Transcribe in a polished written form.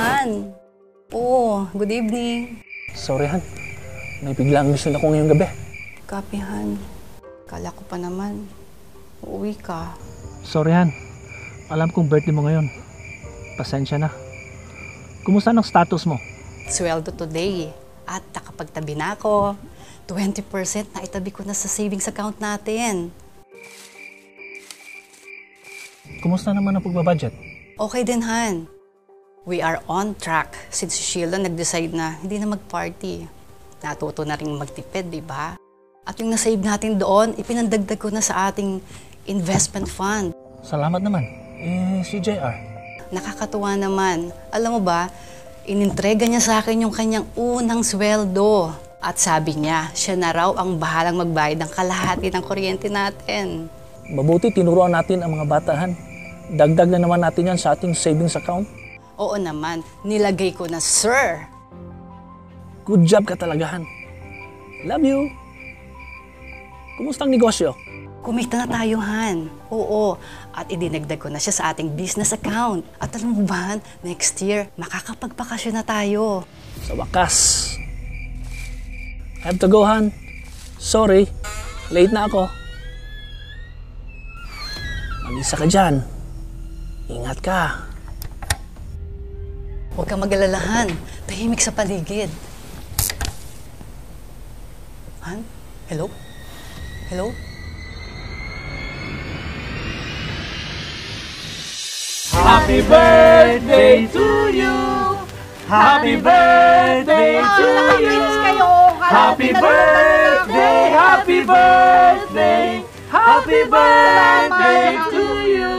Han. Oo, good evening. Sorry, Han. May biglang mission ako ngayong gabi. Copy, Han. Kala ko pa naman. Uuwi ka. Sorry, Han. Alam kong birthday mo ngayon. Pasensya na. Kumusta ang status mo? Sweldo today. At nakapagtabi na ako. 20% na itabi ko na sa savings account natin. Kumusta naman ang pagbabudget? Okay din, Han. We are on track since si Sheila nag-decide na hindi na mag-party. Natuto na rin magtipid, di ba? At yung nasave natin doon, ipinandagdag ko na sa ating investment fund. Salamat naman. Si JR. Nakakatuwa naman. Alam mo ba, inintrega niya sa akin yung kanyang unang sweldo. At sabi niya, siya na raw ang bahalang magbayad ng kalahati ng kuryente natin. Mabuti tinuruan natin ang mga batahan. Dagdag na naman natin yan sa ating savings account. Oo naman, nilagay ko na, sir. Good job ka talaga, Han. Love you. Kumusta ang negosyo? Kumita na tayo, Han. Oo, at idinagdag ko na siya sa ating business account. At alam mo ba, next year, makakapagpakasyon na tayo. Sa wakas. Have to go, Han. Sorry, late na ako. Mag-isa ka dyan. Ingat ka. Huwag kang mag-alala, Han. Tahimik sa paligid. Han? Hello? Hello? Happy birthday to you! Happy birthday to you! Happy birthday! Happy birthday! Happy birthday to you!